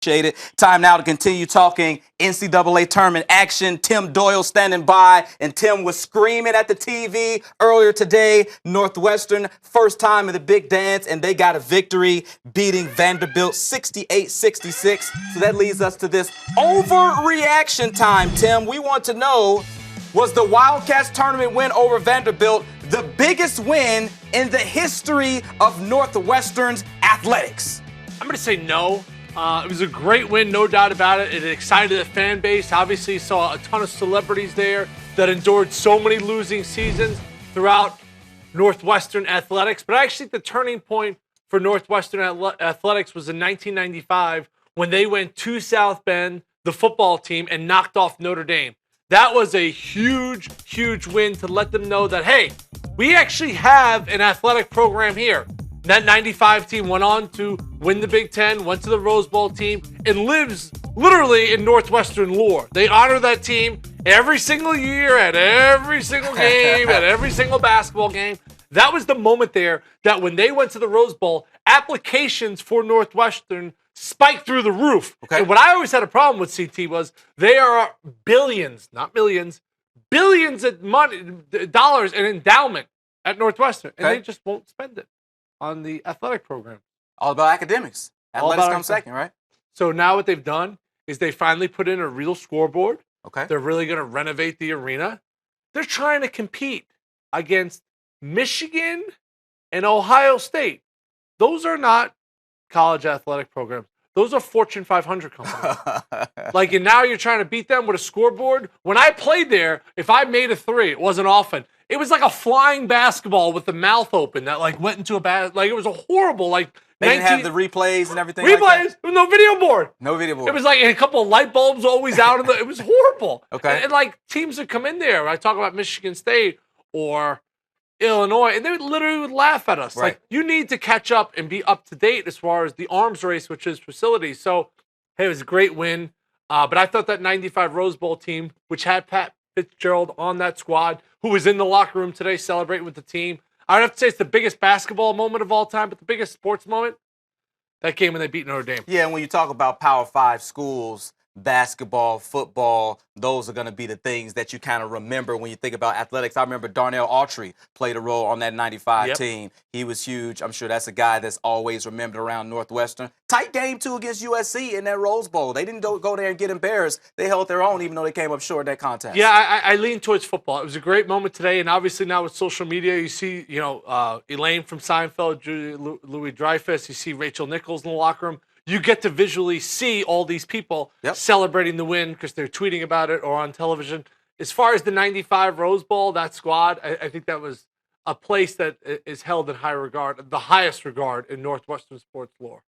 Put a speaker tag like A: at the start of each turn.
A: Appreciate it. Time now to continue talking NCAA tournament action. Tim Doyle standing by, and Tim was screaming at the TV earlier today. Northwestern, first time in the big dance, and they got a victory, beating Vanderbilt 68-66. So that leads us to this overreaction time, Tim. We want to know, was the Wildcats tournament win over Vanderbilt the biggest win in the history of Northwestern's athletics?
B: I'm going to say no. It was a great win, no doubt about it. It excited the fan base. Obviously, saw a ton of celebrities there that endured so many losing seasons throughout Northwestern athletics. But I actually think the turning point for Northwestern athletics was in 1995 when they went to South Bend, the football team, and knocked off Notre Dame. That was a huge, huge win to let them know that, hey, we actually have an athletic program here. That 95 team went on to win the Big Ten, went to the Rose Bowl team, and lives literally in Northwestern lore. They honor that team every single year, at every single game, at every single basketball game. That was the moment there that when they went to the Rose Bowl, applications for Northwestern spiked through the roof. Okay. And what I always had a problem with, CT, was they are billions, not millions, billions of dollars in endowment at Northwestern, and they just won't spend it on the athletic program.
A: All about academics. Athletics comes second, right?
B: So now what they've done is they finally put in a real scoreboard.
A: Okay.
B: They're really going to renovate the arena. They're trying to compete against Michigan and Ohio State. Those are not college athletic programs. Those are Fortune 500 companies. And now you're trying to beat them with a scoreboard. When I played there, if I made a three, it wasn't often. It was like a flying basketball with the mouth open that went into a it was a horrible
A: They didn't have the replays and everything.
B: Replays, no video board.
A: No video board.
B: It was and a couple of light bulbs always out it was horrible.
A: Okay.
B: And teams would come in there. I talk about Michigan State or Illinois, and they would laugh at us.
A: Right.
B: You need to catch up and be up to date as far as the arms race, which is facilities. So, hey, it was a great win. But I thought that 95 Rose Bowl team, which had Pat Fitzgerald on that squad, who was in the locker room today celebrating with the team. I would have to say it's the biggest basketball moment of all time, but the biggest sports moment, that game when they beat Notre Dame.
A: Yeah, and when you talk about Power 5 schools, basketball, football, those are going to be the things that you kind of remember when you think about athletics. I remember Darnell Autry played a role on that 95 team. He was huge. I'm sure that's a guy that's always remembered around Northwestern. Tight game, too, against USC in that Rose Bowl. They didn't go there and get embarrassed. They held their own, even though they came up short in that contest.
B: Yeah, I lean towards football. It was a great moment today, and obviously now with social media, you see, Elaine from Seinfeld, Louis Dreyfus, you see Rachel Nichols in the locker room. You get to visually see all these people celebrating the win because they're tweeting about it or on television. As far as the 95 Rose Bowl, that squad, I think that was a place that is held in high regard, the highest regard in Northwestern sports lore.